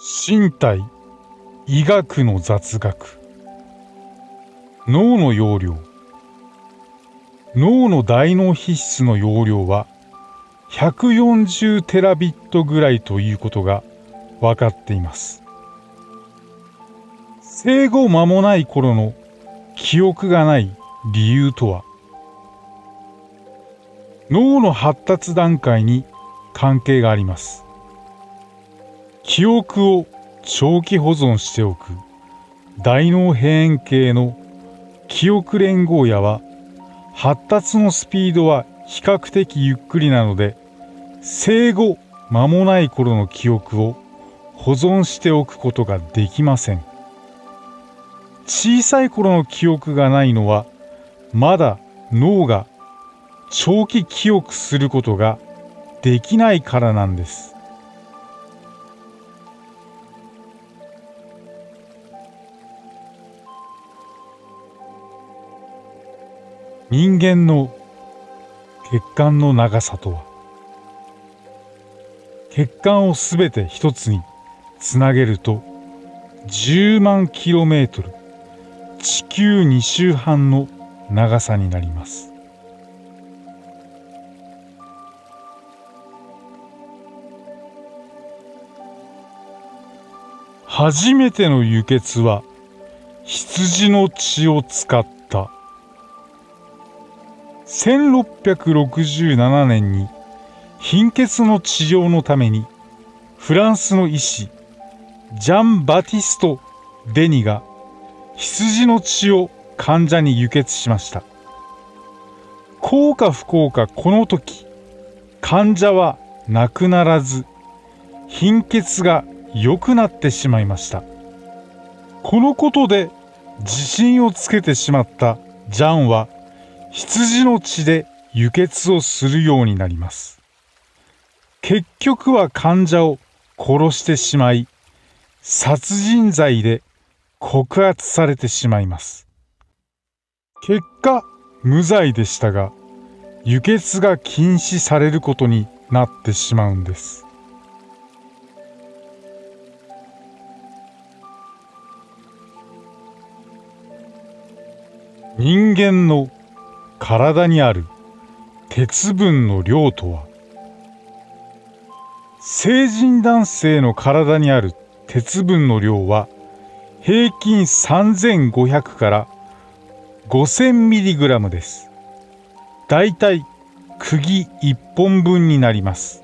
身体医学の雑学。脳の容量。脳の大脳皮質の容量は140テラビットぐらいということが分かっています。生後間もない頃の記憶がない理由とは、脳の発達段階に関係があります。記憶を長期保存しておく大脳辺縁系の記憶連合野は発達のスピードは比較的ゆっくりなので、生後間もない頃の記憶を保存しておくことができません。小さい頃の記憶がないのは、まだ脳が長期記憶することができないからなんです。人間の血管の長さとは、血管をすべて一つにつなげると10万キロメートル、地球2周半の長さになります。初めての輸血は羊の血を使った。1667年に貧血の治療のためにフランスの医師ジャン・バティスト・デニが羊の血を患者に輸血しました。幸か不幸かこの時、患者は亡くならず貧血が良くなってしまいました。このことで自信をつけてしまったジャンは羊の血で輸血をするようになります。結局は患者を殺してしまい、殺人罪で告発されてしまいます。結果、無罪でしたが、輸血が禁止されることになってしまうんです。人間の体にある鉄分の量とは、成人男性の体にある鉄分の量は平均3500から5000ミリグラムです。だいたい釘1本分になります。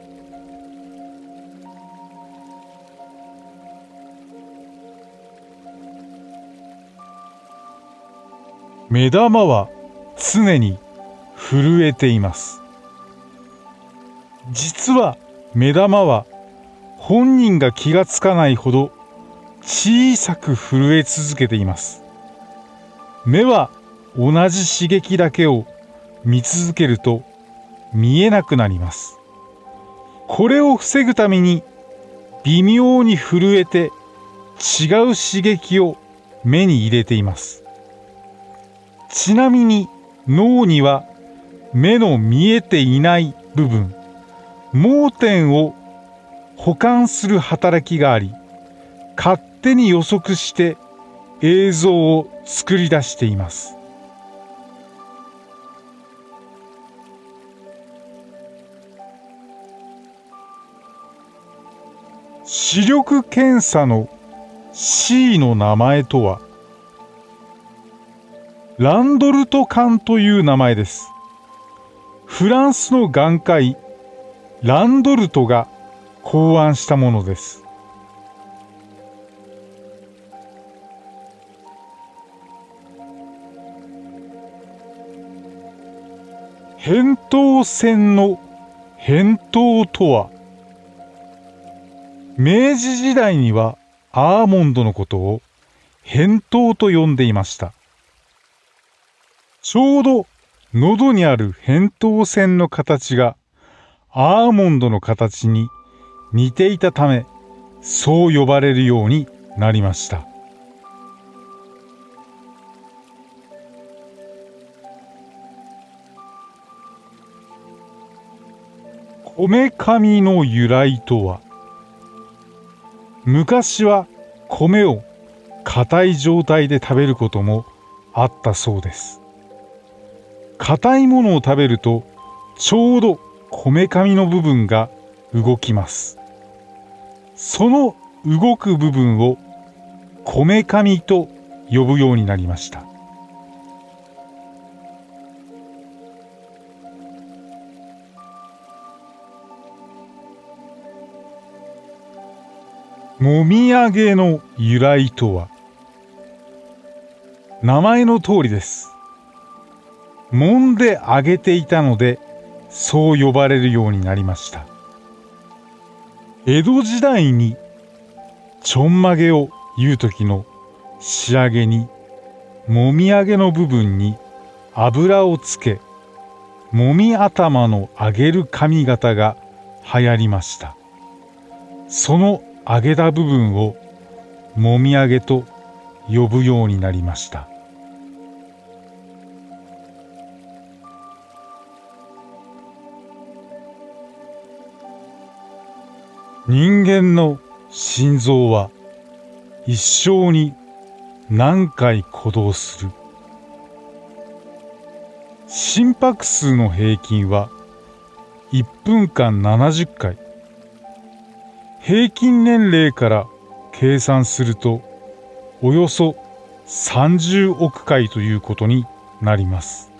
目玉は常に震えています。実は目玉は本人が気がつかないほど小さく震え続けています。目は同じ刺激だけを見続けると見えなくなります。これを防ぐために微妙に震えて違う刺激を目に入れています。ちなみに脳には目の見えていない部分、盲点を補完する働きがあり、勝手に予測して映像を作り出しています。視力検査の C の名前とは、ランドルト管という名前です。フランスの眼科医、ランドルトが考案したものです。扁桃腺の扁桃とは、明治時代にはアーモンドのことを扁桃と呼んでいました。ちょうど喉にある扁桃腺の形がアーモンドの形に似ていたため、そう呼ばれるようになりました。こめかみの由来とは、昔は米を硬い状態で食べることもあったそうです。硬いものを食べるとちょうどこめかみの部分が動きます。その動く部分をこめかみと呼ぶようになりました。もみあげの由来とは、名前の通りです。揉んであげていたので、そう呼ばれるようになりました。江戸時代にちょんまげを言う時の仕上げに、もみあげの部分に油をつけ、もみ頭の上げる髪型が流行りました。その上げた部分をもみあげと呼ぶようになりました。人間の心臓は一生に何回鼓動する。心拍数の平均は1分間70回。平均年齢から計算するとおよそ30億回ということになります。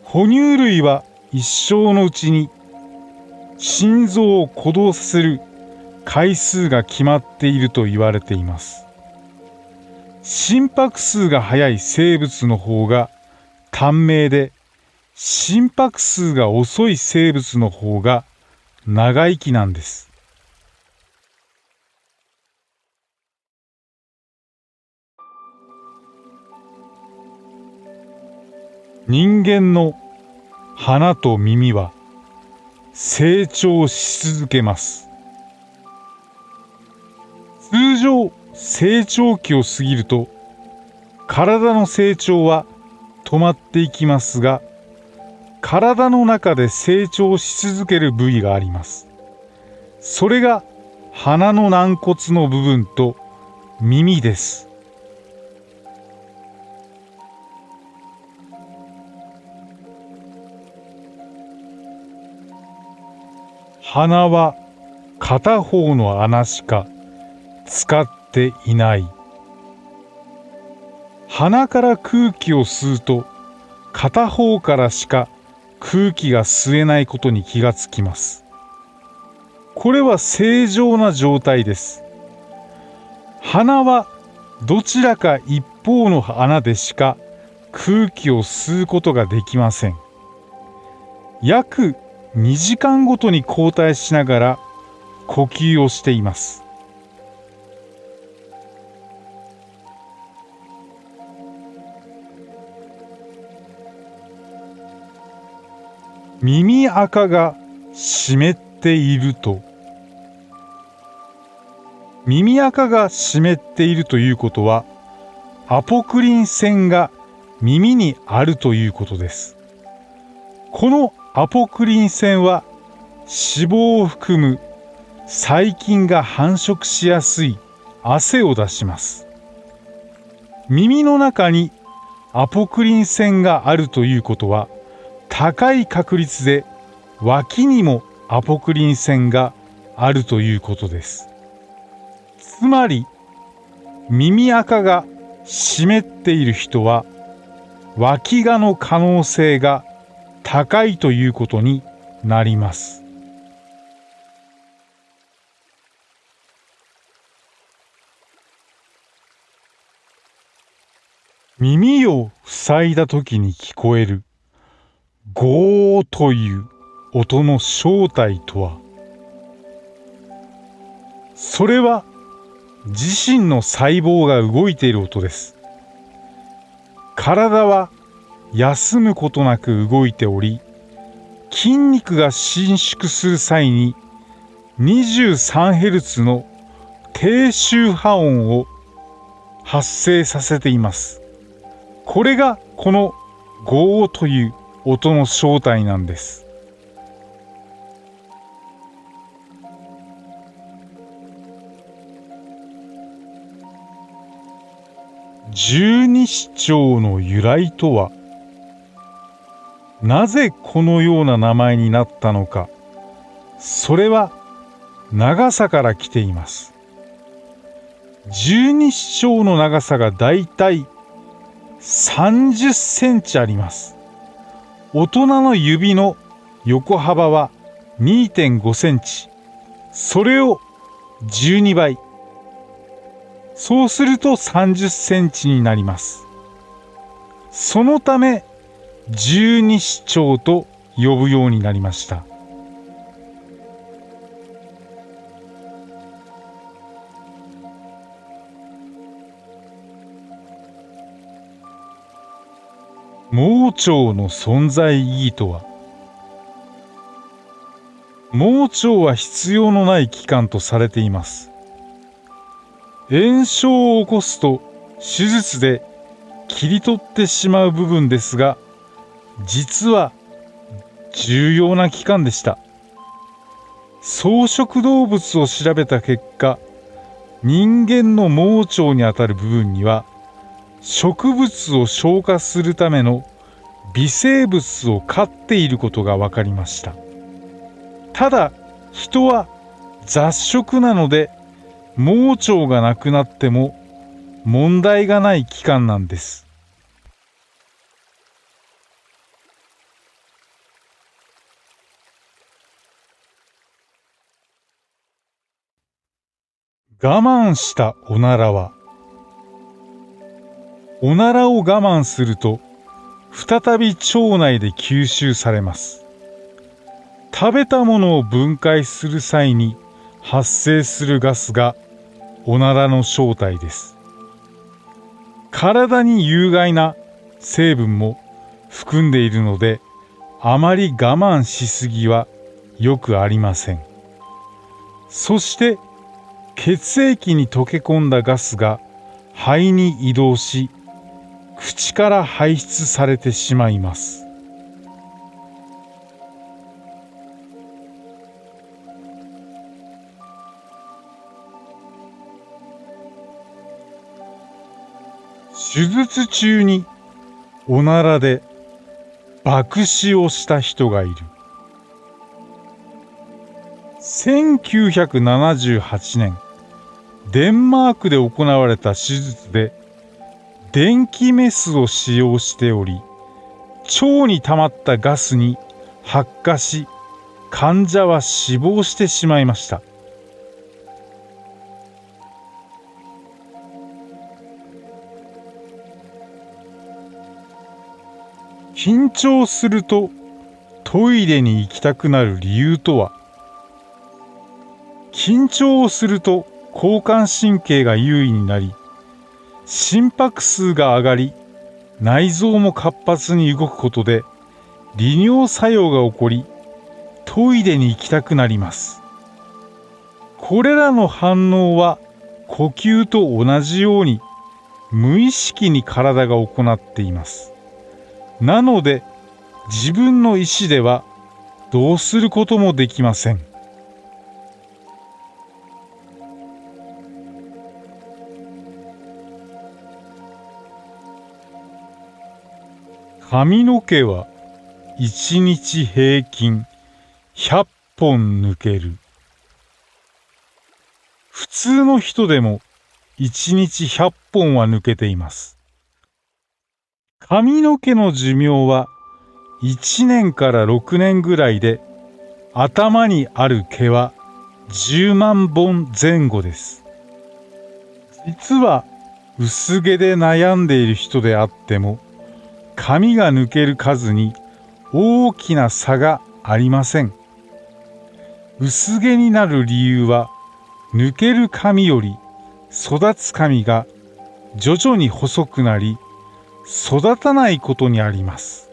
哺乳類は一生のうちに心臓を鼓動させる回数が決まっていると言われています。心拍数が速い生物の方が短命で、心拍数が遅い生物の方が長生きなんです。人間の鼻と耳は成長し続けます。通常、成長期を過ぎると体の成長は止まっていきますが、体の中で成長し続ける部位があります。それが鼻の軟骨の部分と耳です。鼻は片方の穴しか使っていない。鼻から空気を吸うと片方からしか空気が吸えないことに気がつきます。これは正常な状態です。鼻はどちらか一方の穴でしか空気を吸うことができません。約2時間ごとに交代しながら呼吸をしています。耳垢が湿っていると、耳垢が湿っているということは、アポクリン腺が耳にあるということです。このアポクリン腺は脂肪を含む細菌が繁殖しやすい汗を出します。耳の中にアポクリン腺があるということは、高い確率で脇にもアポクリン腺があるということです。つまり、耳垢が湿っている人は脇がの可能性が高いということになります。耳を塞いだ時に聞こえるゴーという音の正体とは、それは自身の細胞が動いている音です。体は休むことなく動いており、筋肉が伸縮する際に 23Hz の低周波音を発生させています。これがこのゴーという音の正体なんです。十二指腸の由来とは、なぜこのような名前になったのか、それは長さから来ています。十二指腸の長さがだいたい30センチあります。大人の指の横幅は 2.5 センチ。それを12倍。そうすると30センチになります。そのため、十二指腸と呼ぶようになりました。盲腸の存在意義とは、盲腸は必要のない器官とされています。炎症を起こすと手術で切り取ってしまう部分ですが、実は重要な器官でした。草食動物を調べた結果、人間の盲腸にあたる部分には、植物を消化するための微生物を飼っていることが分かりました。ただ、人は雑食なので、盲腸がなくなっても問題がない器官なんです。我慢したおならは、おならを我慢すると再び腸内で吸収されます。食べたものを分解する際に発生するガスがおならの正体です。体に有害な成分も含んでいるので、あまり我慢しすぎはよくありません。そして血液に溶け込んだガスが肺に移動し、口から排出されてしまいます。手術中におならで爆死をした人がいる。1978年、デンマークで行われた手術で電気メスを使用しており、腸に溜まったガスに発火し、患者は死亡してしまいました。緊張するとトイレに行きたくなる理由とは、緊張をすると交感神経が優位になり、心拍数が上がり、内臓も活発に動くことで利尿作用が起こり、トイレに行きたくなります。これらの反応は呼吸と同じように無意識に体が行っています。なので、自分の意思ではどうすることもできません。髪の毛は1日平均100本抜ける。普通の人でも1日100本は抜けています。髪の毛の寿命は1年から6年ぐらいで、頭にある毛は10万本前後です。実は薄毛で悩んでいる人であっても、髪が抜ける数に大きな差がありません。薄毛になる理由は、抜ける髪より育つ髪が徐々に細くなり、育たないことにあります。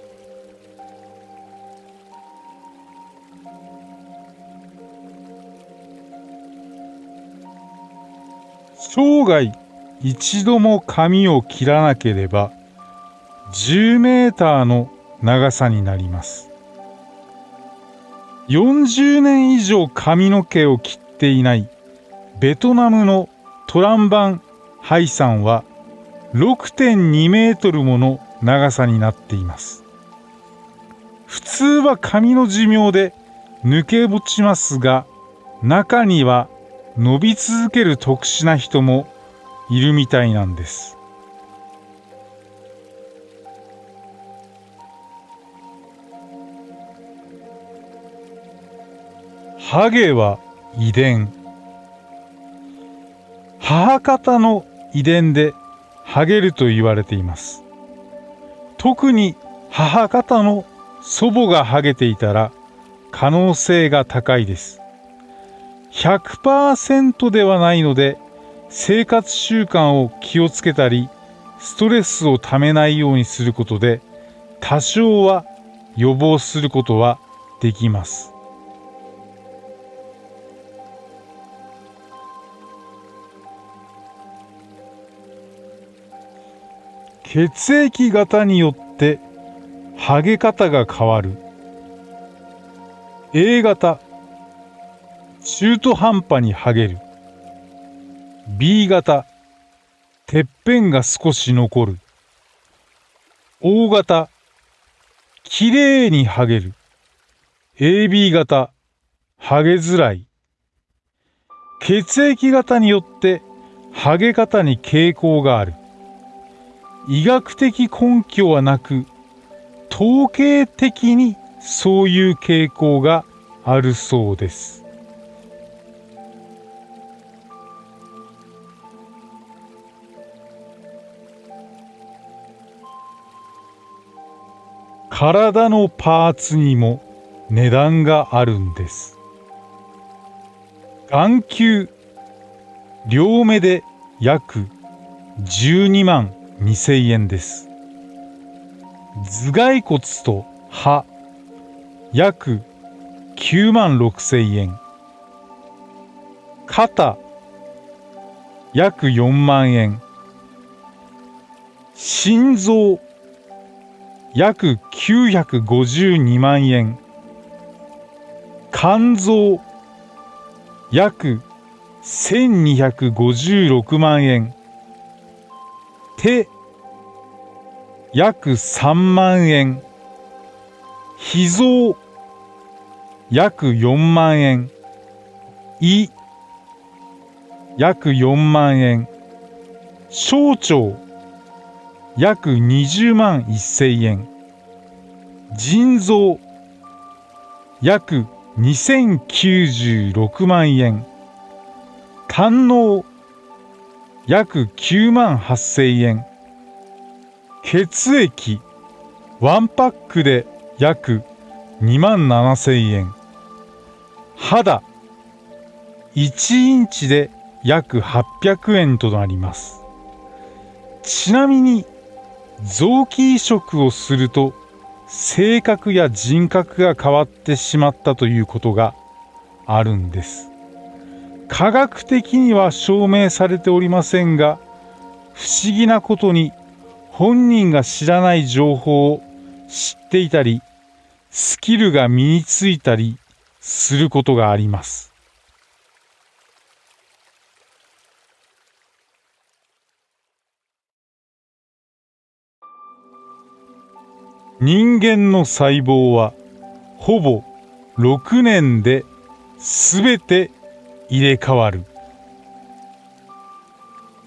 生涯一度も髪を切らなければ10メーターの長さになります。40年以上髪の毛を切っていないベトナムのトランバン・ハイさんは6.2 メートルもの長さになっています。普通は髪の寿命で抜け落ちますが、中には伸び続ける特殊な人もいるみたいなんです。ハゲは遺伝。母方の遺伝でハゲると言われています。特に母方の祖母がハゲていたら可能性が高いです。100% ではないので、生活習慣を気をつけたり、ストレスをためないようにすることで、多少は予防することはできます。血液型によってハゲ方が変わる。A 型、中途半端にハゲる。B 型、てっぺんが少し残る。O 型、きれいにハゲる。AB 型、ハゲづらい。血液型によってハゲ方に傾向がある。医学的根拠はなく、統計的にそういう傾向があるそうです。体のパーツにも値段があるんです。眼球、両目で約12万2000円です。頭蓋骨と歯、約9万6000円。肩、約4万円。心臓、約952万円。肝臓、約1256万円。手、約3万円。脾臓、約4万円。胃、約4万円。小腸、約20万1000円。腎臓、約2096万円。胆のう、約9万8000円。血液、ワンパックで約2万7000円。肌、1インチで約800円となります。ちなみに、臓器移植をすると、性格や人格が変わってしまったということがあるんです。科学的には証明されておりませんが、不思議なことに本人が知らない情報を知っていたり、スキルが身についたりすることがあります。人間の細胞はほぼ6年ですべて入れ替わる。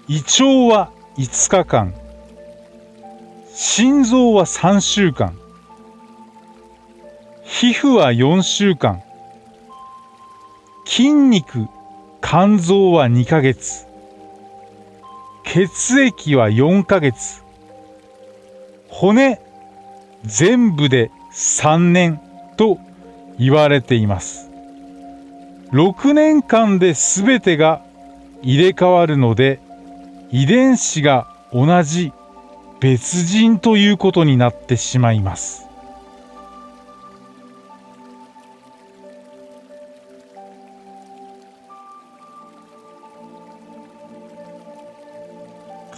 胃腸は5日間、心臓は3週間、皮膚は4週間、筋肉、肝臓は2ヶ月、血液は4ヶ月、骨、全部で3年と言われています。6年間で全てが入れ替わるので、遺伝子が同じ別人ということになってしまいます。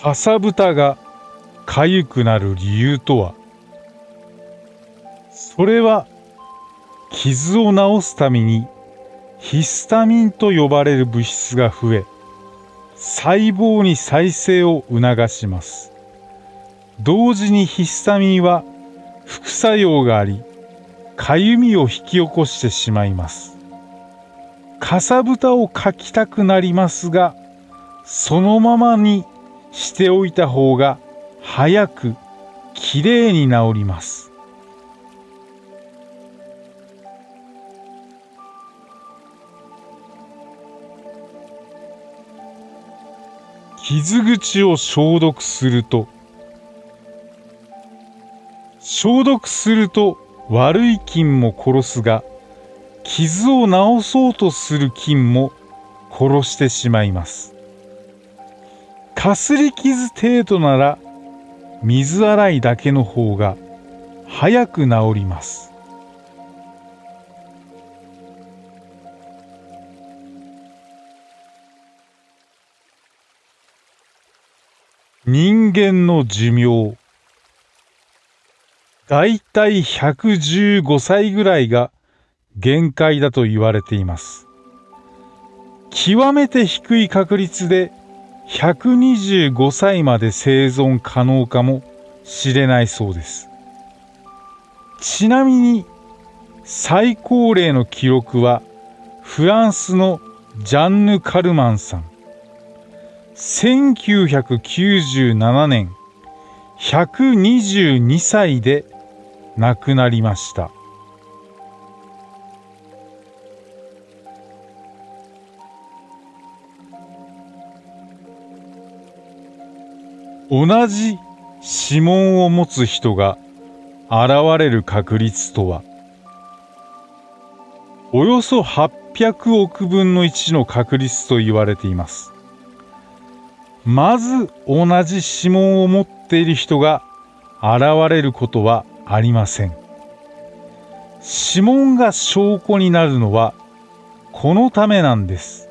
かさぶたがかゆくなる理由とは、それは傷を治すためにヒスタミンと呼ばれる物質が増え、細胞に再生を促します。同時にヒスタミンは副作用があり、かゆみを引き起こしてしまいます。かさぶたをかきたくなりますが、そのままにしておいた方が早くきれいに治ります。傷口を消毒すると悪い菌も殺すが、傷を治そうとする菌も殺してしまいます。かすり傷程度なら水洗いだけの方が早く治ります。人間の寿命、だいたい115歳ぐらいが限界だと言われています。極めて低い確率で125歳まで生存可能かもしれないそうです。ちなみに最高齢の記録はフランスのジャンヌ・カルマンさん。1997年122歳で亡くなりました。同じ指紋を持つ人が現れる確率とは、およそ800億分の1の確率と言われています。まず同じ指紋を持っている人が現れることはありません。指紋が証拠になるのはこのためなんです。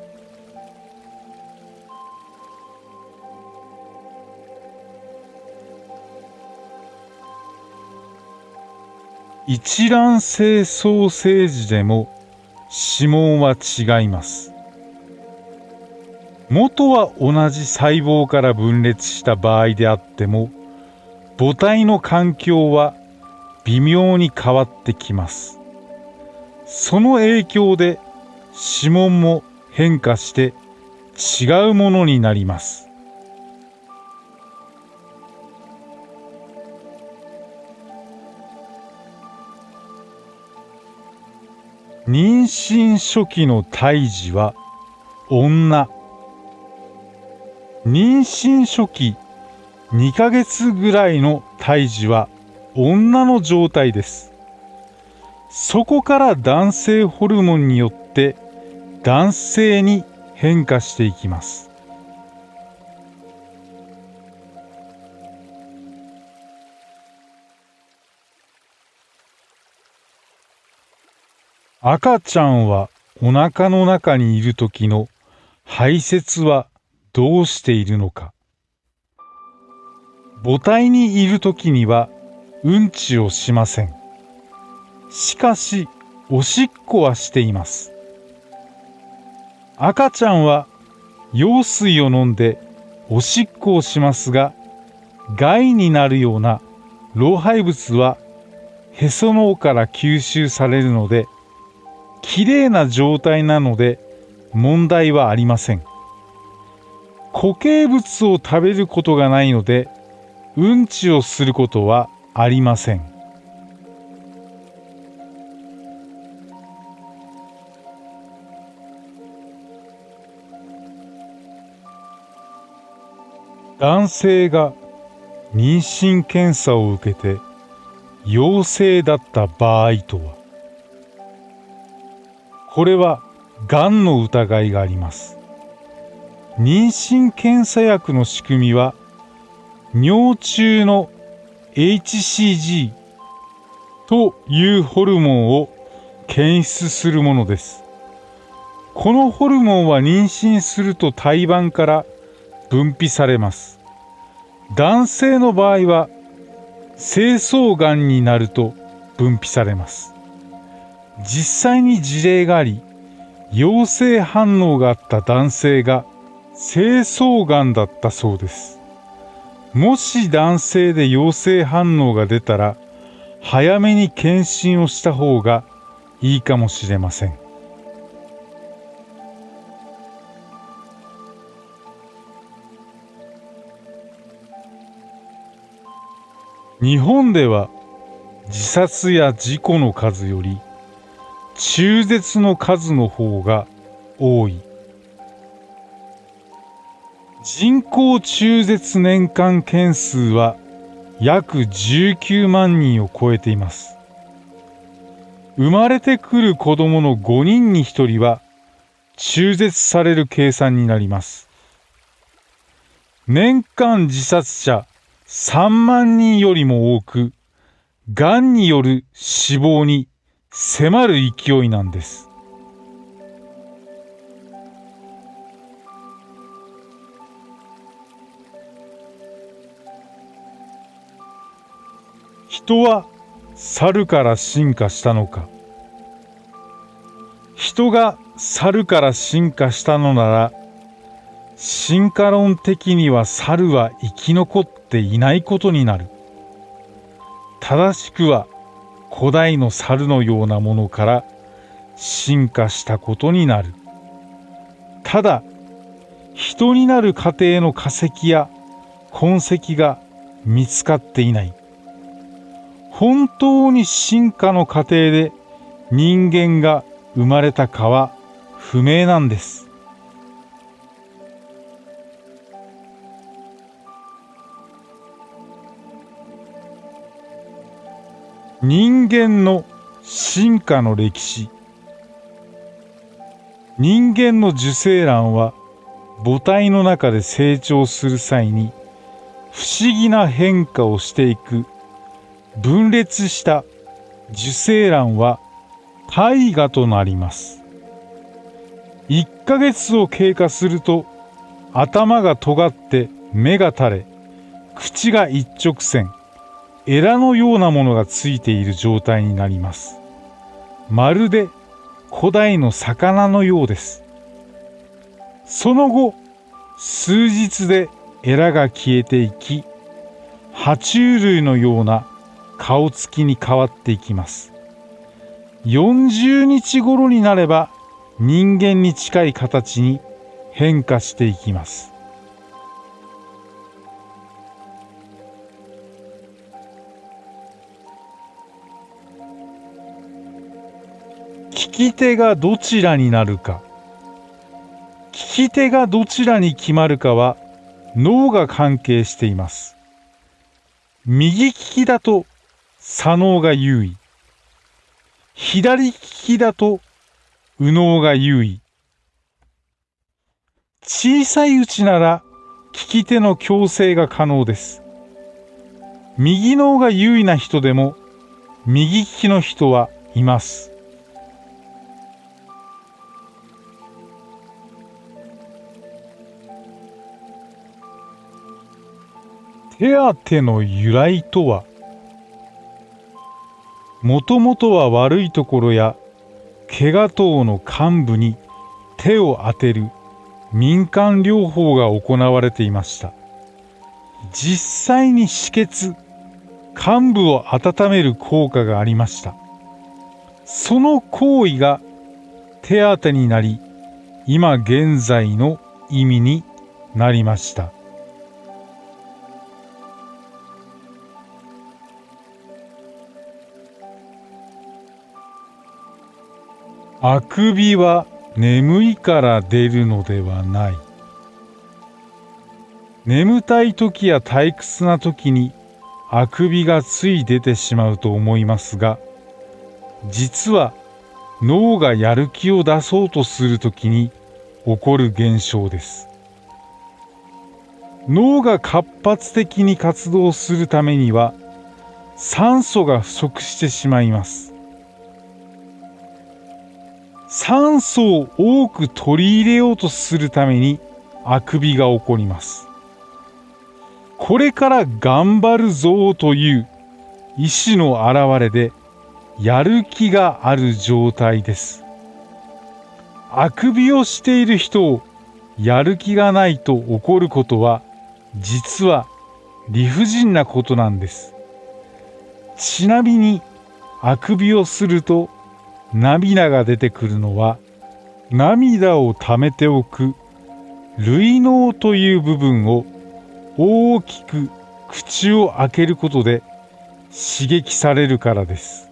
一卵性双生児でも指紋は違います。元は同じ細胞から分裂した場合であっても、母体の環境は微妙に変わってきます。その影響で指紋も変化して違うものになります。妊娠初期の胎児は女。妊娠初期2ヶ月ぐらいの胎児は女の状態です。そこから男性ホルモンによって男性に変化していきます。赤ちゃんはお腹の中にいる時の排泄はどうしているのか。母体にいる時にはうんちをしません。しかしおしっこはしています。赤ちゃんは羊水を飲んでおしっこをしますが、害になるような老廃物はへその緒から吸収されるので、きれいな状態なので問題はありません。固形物を食べることがないので、うんちをすることはありません。男性が妊娠検査を受けて陽性だった場合とは、これはがんの疑いがあります。妊娠検査薬の仕組みは、尿中の HCG というホルモンを検出するものです。このホルモンは妊娠すると胎盤から分泌されます。男性の場合は精巣がんになると分泌されます。実際に事例があり、陽性反応があった男性が精巣がんだったそうです。もし男性で陽性反応が出たら、早めに検診をした方がいいかもしれません。日本では自殺や事故の数より中絶の数の方が多い。人口中絶年間件数は約19万人を超えています。生まれてくる子供の5人に1人は中絶される計算になります。年間自殺者3万人よりも多く、がんによる死亡に迫る勢いなんです。人は猿から進化したのか。人が猿から進化したのなら、進化論的には猿は生き残っていないことになる。正しくは古代の猿のようなものから進化したことになる。ただ、人になる過程の化石や痕跡が見つかっていない。本当に進化の過程で人間が生まれたかは不明なんです。人間の進化の歴史。人間の受精卵は母体の中で成長する際に不思議な変化をしていく。分裂した受精卵は胎芽となります。1ヶ月を経過すると頭が尖って目が垂れ、口が一直線、エラのようなものがついている状態になります。まるで古代の魚のようです。その後、数日でエラが消えていき、爬虫類のような顔つきに変わっていきます。40日頃になれば人間に近い形に変化していきます。利き手がどちらになるか。利き手がどちらに決まるかは脳が関係しています。右利きだと左脳が優位。左利きだと右脳が優位。小さいうちなら利き手の矯正が可能です。右脳が優位な人でも右利きの人はいます。手当の由来とは、もともとは悪いところや怪我等の患部に手を当てる民間療法が行われていました。実際に止血、患部を温める効果がありました。その行為が手当てになり、今現在の意味になりました。あくびは眠いから出るのではない。眠たい時や退屈な時にあくびがつい出てしまうと思いますが、実は脳がやる気を出そうとする時に起こる現象です。脳が活発的に活動するためには酸素が不足してしまいます。酸素を多く取り入れようとするためにあくびが起こります。これから頑張るぞという意志の表れでやる気がある状態です。あくびをしている人をやる気がないと怒ることは実は理不尽なことなんです。ちなみに、あくびをすると涙が出てくるのは、涙を溜めておく涙嚢という部分を大きく口を開けることで刺激されるからです。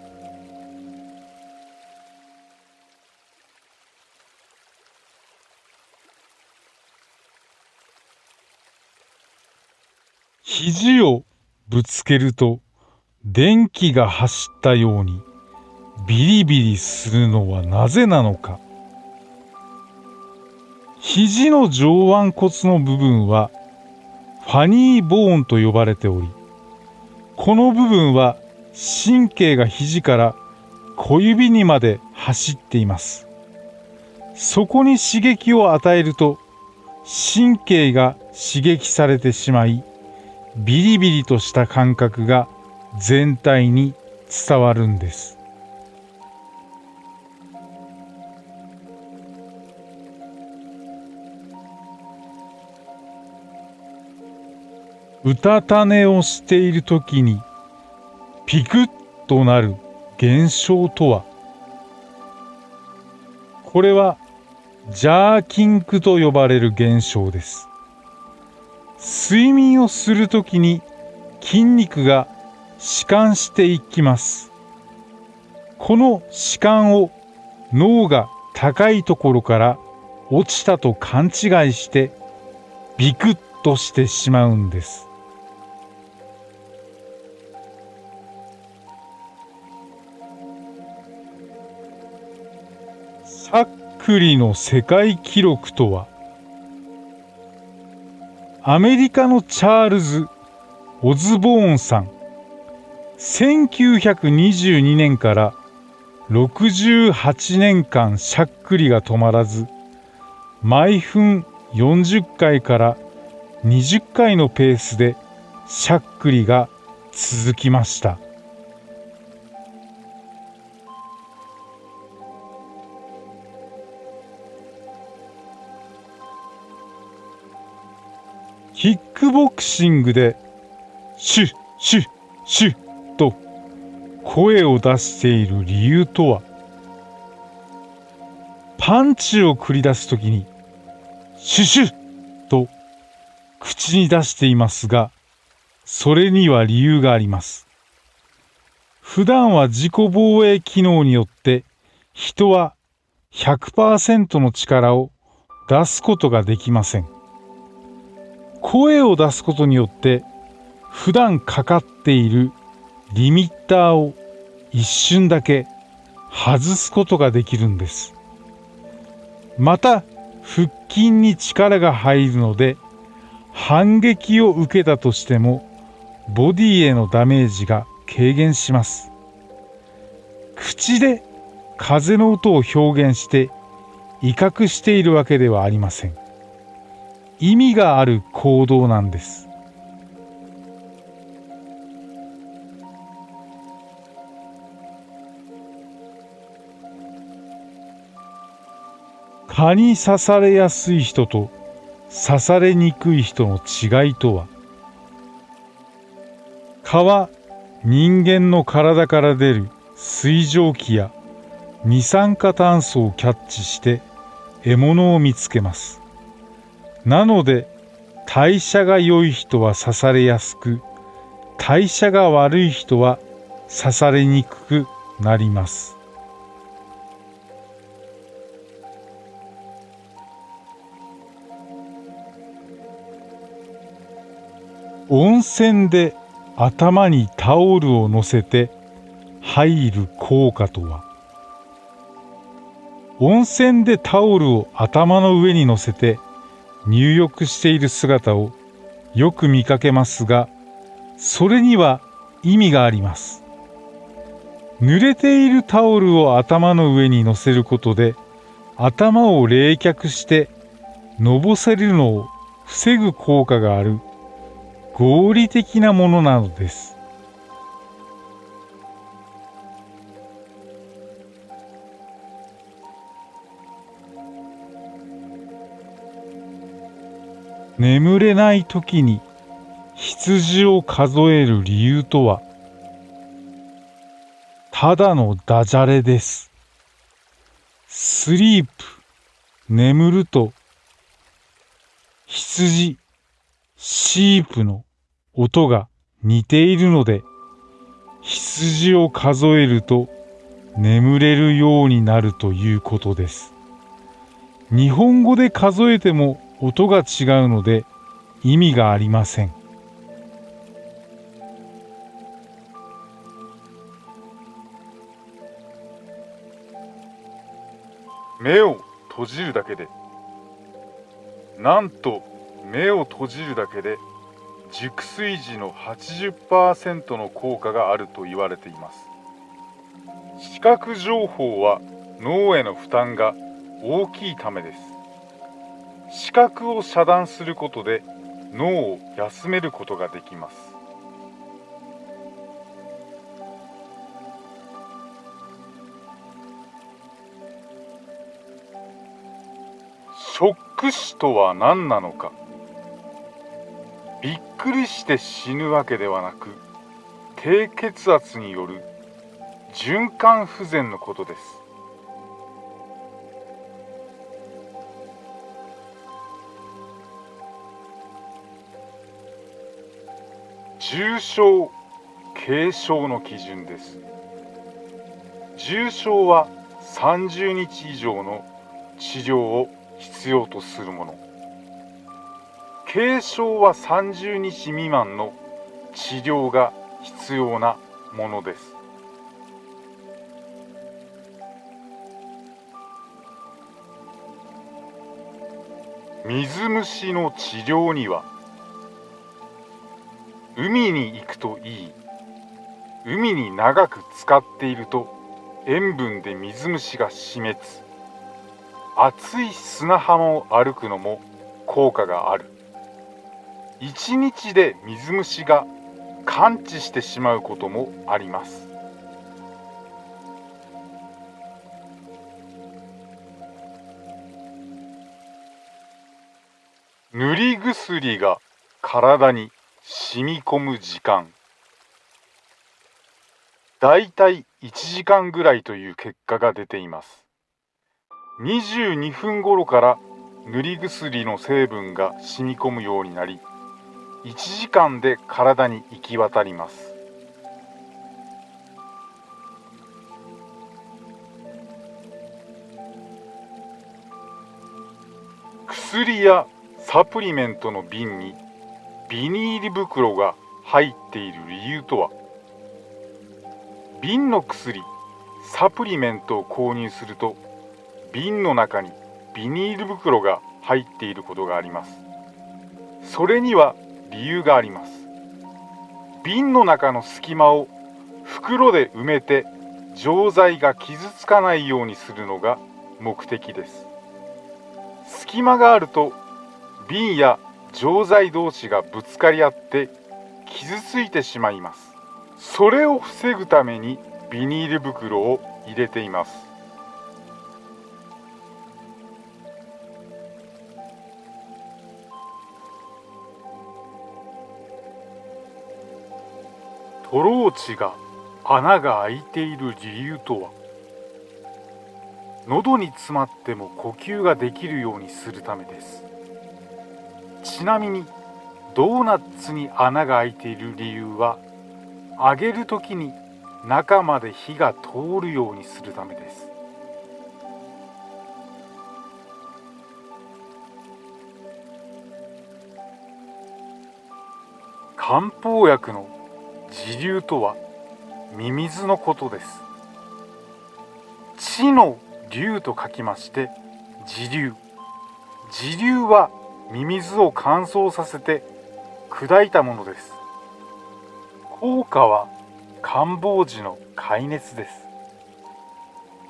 肘をぶつけると電気が走ったようにビリビリするのはなぜなのか。肘の上腕骨の部分はファニーボーンと呼ばれており、この部分は神経が肘から小指にまで走っています。そこに刺激を与えると神経が刺激されてしまい、ビリビリとした感覚が全体に伝わるんです。うたた寝をしているときにピクッとなる現象とは、これはジャーキングと呼ばれる現象です。睡眠をするときに筋肉が弛緩していきます。この弛緩を脳が高いところから落ちたと勘違いしてビクッとしてしまうんです。しゃっくりの世界記録とは、アメリカのチャールズ・オズボーンさん、1922年から68年間しゃっくりが止まらず、毎分40回から20回のペースでしゃっくりが続きました。キックボクシングでシュッシュッシュッと声を出している理由とは、パンチを繰り出すときにシュシュッと口に出していますが、それには理由があります。普段は自己防衛機能によって人は 100% の力を出すことができません。声を出すことによって普段かかっているリミッターを一瞬だけ外すことができるんです。また腹筋に力が入るので、反撃を受けたとしてもボディへのダメージが軽減します。口で風の音を表現して威嚇しているわけではありません。意味がある行動なんです。蚊に刺されやすい人と刺されにくい人の違いとは、蚊は人間の体から出る水蒸気や二酸化炭素をキャッチして獲物を見つけます。なので代謝が良い人は刺されやすく、代謝が悪い人は刺されにくくなります。温泉で頭にタオルを乗せて入る効果とは、温泉でタオルを頭の上に乗せて入浴している姿をよく見かけますが、それには意味があります。濡れているタオルを頭の上に乗せることで、頭を冷却してのぼせるのを防ぐ効果がある合理的なものなのです。眠れない時に羊を数える理由とは、ただのダジャレです。スリープ、眠ると、羊、シープの音が似ているので、羊を数えると眠れるようになるということです。日本語で数えても音が違うので意味がありません。目を閉じるだけで、なんと目を閉じるだけで熟睡時の 80% の効果があると言われています。視覚情報は脳への負担が大きいためです。視覚を遮断することで脳を休めることができます。ショック死とは何なのか。びっくりして死ぬわけではなく、低血圧による循環不全のことです。重症、軽症の基準です。重症は30日以上の治療を必要とするもの。軽症は30日未満の治療が必要なものです。水虫の治療には、海に行くといい。海に長く浸かっていると塩分で水虫が死滅。熱い砂浜を歩くのも効果がある。1日で水虫が完治してしまうこともあります。塗り薬が体に染み込む時間。だいたい1時間ぐらいという結果が出ています。22分頃から塗り薬の成分が染み込むようになり、1時間で体に行き渡ります。薬やサプリメントの瓶にビニール袋が入っている理由とは、瓶の薬、サプリメントを購入すると、瓶の中にビニール袋が入っていることがあります。それには理由があります。瓶の中の隙間を袋で埋めて錠剤が傷つかないようにするのが目的です。隙間があると瓶や錠剤同士がぶつかり合って傷ついてしまいます。それを防ぐためにビニール袋を入れています。トローチが穴が開いている理由とは、喉に詰まっても呼吸ができるようにするためです。ちなみにドーナツに穴が開いている理由は、揚げるときに中まで火が通るようにするためです。漢方薬の時流とはミミズのことです。地の流と書きまして時流。時流はミミズを乾燥させて砕いたものです。効果は感冒時の解熱です。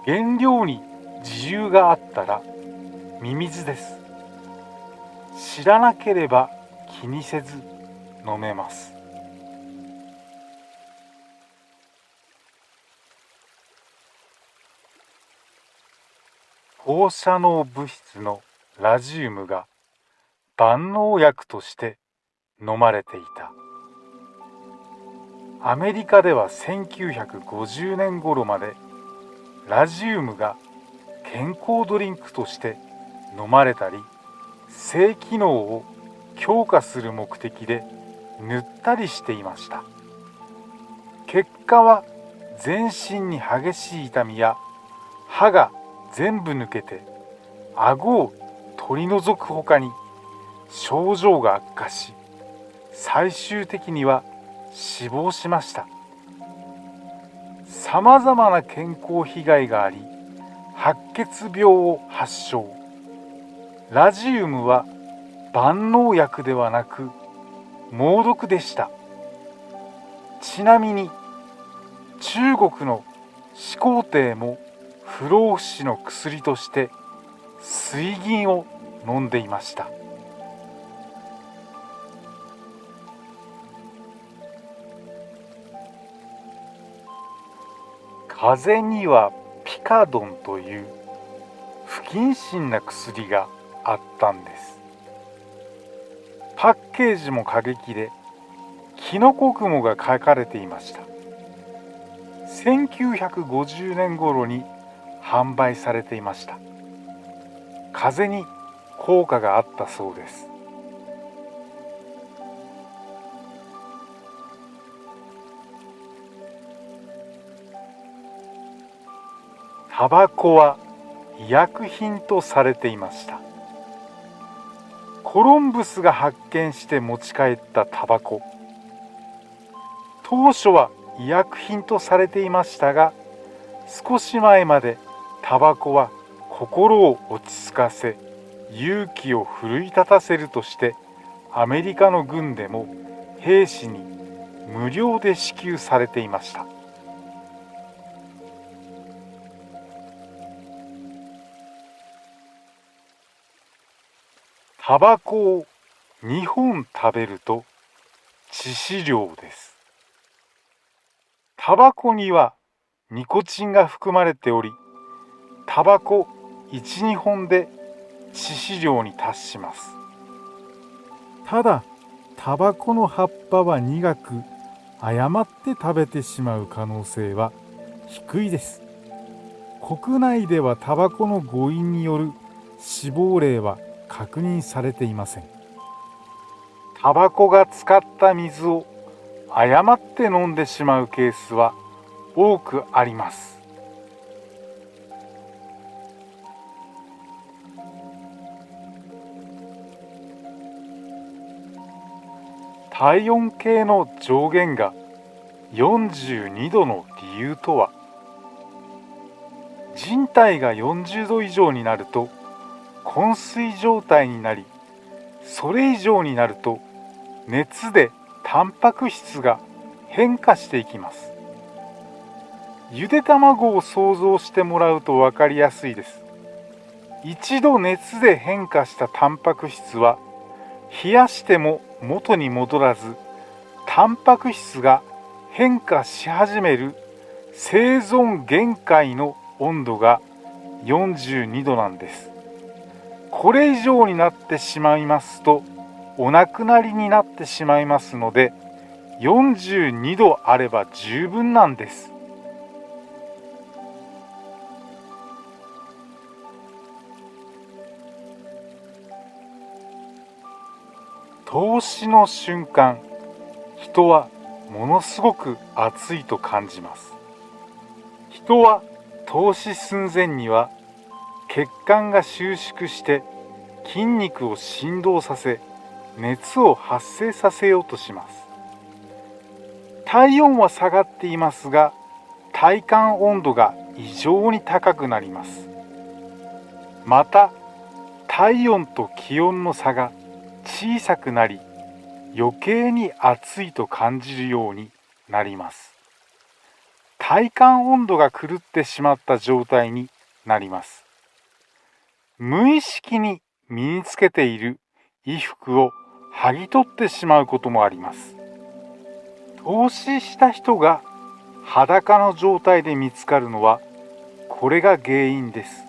原料に自由があったらミミズです。知らなければ気にせず飲めます。放射能物質のラジウムが万能薬として飲まれていた。アメリカでは1950年頃までラジウムが健康ドリンクとして飲まれたり、性機能を強化する目的で塗ったりしていました。結果は全身に激しい痛みや歯が全部抜けて顎を取り除くほかに症状が悪化し、最終的には死亡しました。さまざまな健康被害があり、白血病を発症。ラジウムは万能薬ではなく猛毒でした。ちなみに中国の始皇帝も不老不死の薬として水銀を飲んでいました。風邪にはピカドンという不謹慎な薬があったんです。パッケージも過激でキノコ雲が書かれていました。1950年頃に販売されていました。風邪に効果があったそうです。タバコは医薬品とされていました。コロンブスが発見して持ち帰ったタバコ。当初は医薬品とされていましたが、少し前までタバコは心を落ち着かせ、勇気を奮い立たせるとして、アメリカの軍でも兵士に無料で支給されていました。タバコを2本食べると致死量です。タバコにはニコチンが含まれており、タバコ1、2本で致死量に達します。ただ、タバコの葉っぱは苦く、誤って食べてしまう可能性は低いです。国内ではタバコの誤飲による死亡例は確認されていません。タバコが使った水を誤って飲んでしまうケースは多くあります。体温計の上限が42度の理由とは、人体が40度以上になると昏睡状態になり、それ以上になると熱でタンパク質が変化していきます。ゆで卵を想像してもらうと分かりやすいです。一度熱で変化したタンパク質は冷やしても元に戻らず、タンパク質が変化し始める生存限界の温度が42度なんです。これ以上になってしまいますとお亡くなりになってしまいますので、42度あれば十分なんです。凍死の瞬間、人はものすごく暑いと感じます。人は凍死寸前には血管が収縮して筋肉を振動させ、熱を発生させようとします。体温は下がっていますが、体感温度が異常に高くなります。また、体温と気温の差が小さくなり、余計に暑いと感じるようになります。体感温度が狂ってしまった状態になります。無意識に身につけている衣服を剥ぎ取ってしまうこともあります。凍死した人が裸の状態で見つかるのはこれが原因です。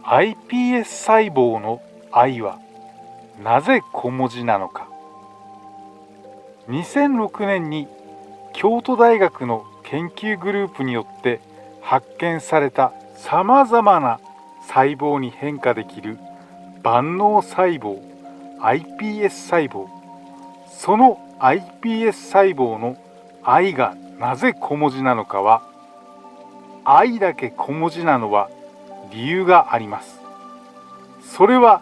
iPS 細胞の I はなぜ小文字なのか。2006年に京都大学の研究グループによって発見されたさまざまな細胞に変化できる万能細胞 iPS 細胞、その iPS 細胞の I がなぜ小文字なのかは、I だけ小文字なのは理由があります。それは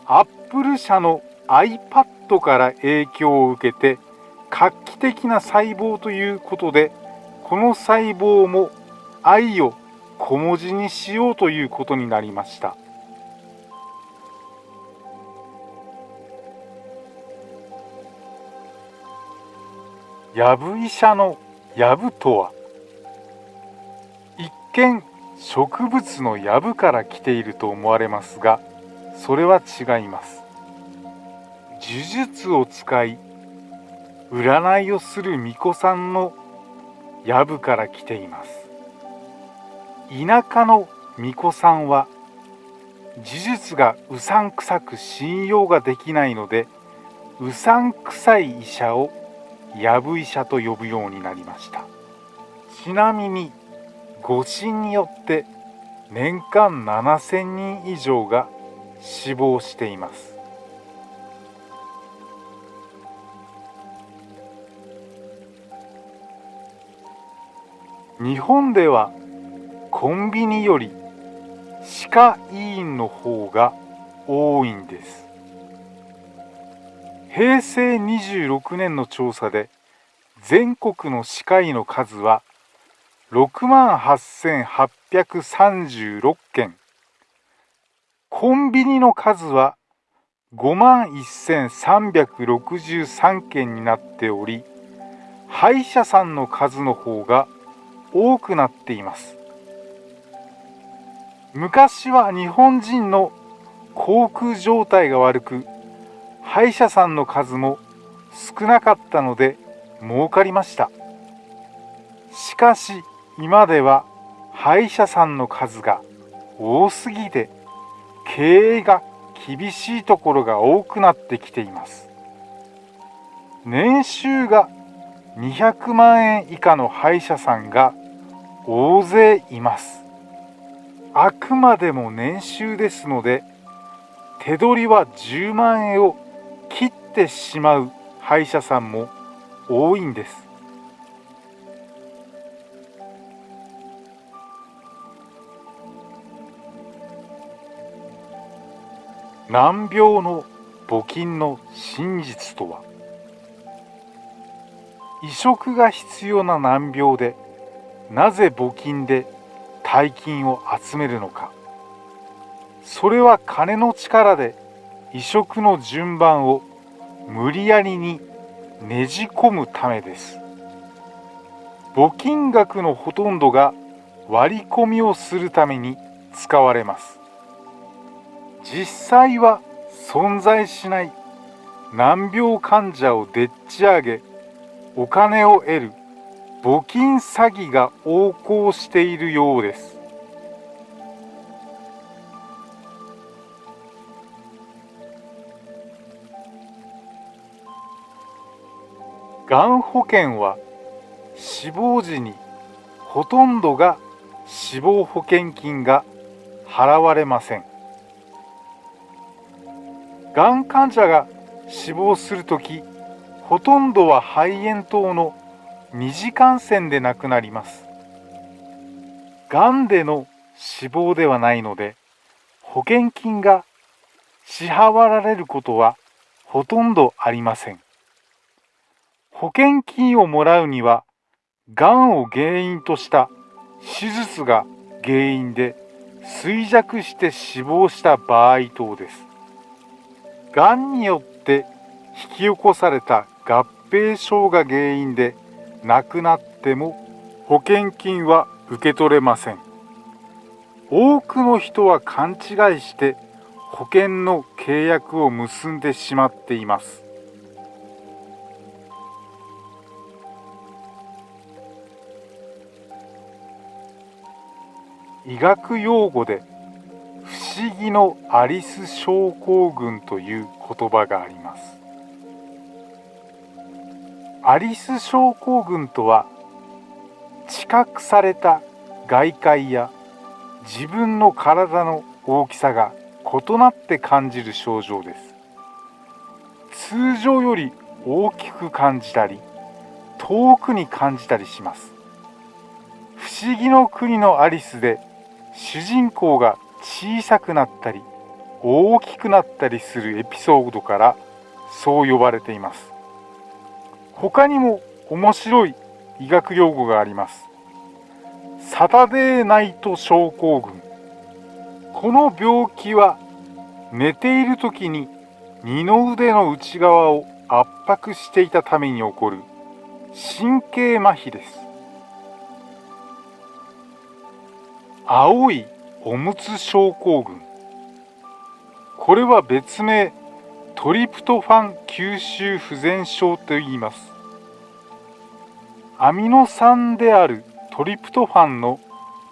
Apple 社の iPad から影響を受けて画期的な細胞ということで、この細胞も I を小文字にしようということになりました。やぶ医者のやぶとは、一見植物のやぶから来ていると思われますが、それは違います。呪術を使い占いをする巫女さんのやぶから来ています。田舎の巫女さんは呪術がうさんくさく信用ができないので、うさんくさい医者をやぶ医者と呼ぶようになりました。ちなみに誤診によって年間7000人以上が死亡しています。日本ではコンビニより歯科医院の方が多いんです。平成26年の調査で全国の歯科医の数は68,836件、コンビニの数は51,363件になっており、歯医者さんの数の方が多くなっています。昔は日本人の口腔状態が悪く、歯医者さんの数も少なかったので儲かりました。しかし今では歯医者さんの数が多すぎて経営が厳しいところが多くなってきています。年収が200万円以下の歯医者さんが大勢います。あくまでも年収ですので、手取りは10万円を切ってしまう歯医者さんも多いんです。難病の募金の真実とは。移植が必要な難病で、なぜ募金で大金を集めるのか。それは金の力で移植の順番を無理やりにねじ込むためです。募金額のほとんどが割り込みをするために使われます。実際は存在しない難病患者をでっち上げ、お金を得る募金詐欺が横行しているようです。がん保険は死亡時にほとんどが死亡保険金が払われません。がん患者が死亡するとき、ほとんどは肺炎等の二次感染で亡くなります。がんでの死亡ではないので、保険金が支払われることはほとんどありません。保険金をもらうには、がんを原因とした手術が原因で衰弱して死亡した場合等です。がんによって引き起こされた合併症が原因で亡くなっても保険金は受け取れません。多くの人は勘違いして保険の契約を結んでしまっています。医学用語で不思議のアリス症候群という言葉があります。アリス症候群とは、知覚された外界や自分の体の大きさが異なって感じる症状です。通常より大きく感じたり、遠くに感じたりします。不思議の国のアリスで主人公が小さくなったり大きくなったりするエピソードからそう呼ばれています。他にも面白い医学用語があります。サタデーナイト症候群。この病気は寝ている時に二の腕の内側を圧迫していたために起こる神経麻痺です。青いおむつ症候群。これは別名トリプトファン吸収不全症と言います。アミノ酸であるトリプトファンの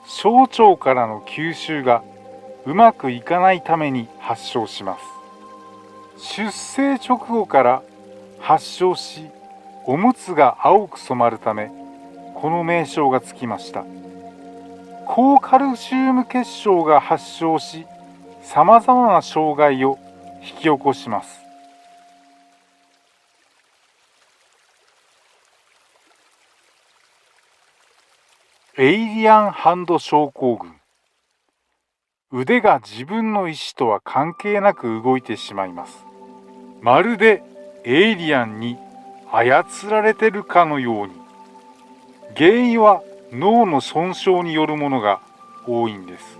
小腸からの吸収がうまくいかないために発症します。出生直後から発症し、おむつが青く染まるため、この名称がつきました。高カルシウム結晶が発症し、さまざまな障害を引き起こします。エイリアンハンド症候群。腕が自分の意思とは関係なく動いてしまいます。まるでエイリアンに操られているかのように。原因は脳の損傷によるものが多いんです。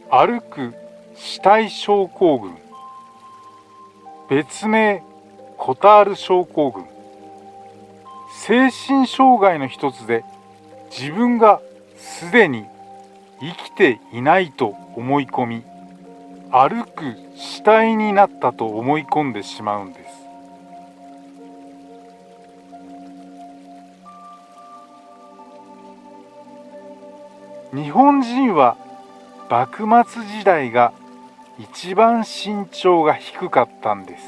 歩く肢体症候群。別名コタール症候群。精神障害の一つで、自分がすでに生きていないと思い込み、歩く死体になったと思い込んでしまうんです。日本人は幕末時代が一番身長が低かったんです。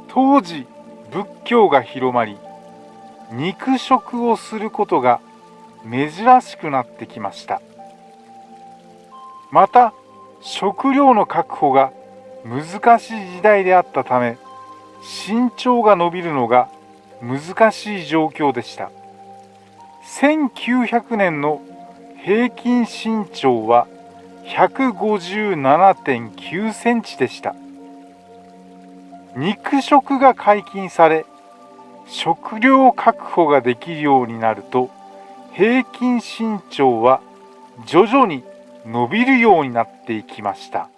当時仏教が広まり、肉食をすることが珍しくなってきました。また食料の確保が難しい時代であったため、身長が伸びるのが難しい状況でした。1900年の平均身長は157.9 センチでした。肉食が解禁され、食料確保ができるようになると、平均身長は徐々に伸びるようになっていきました。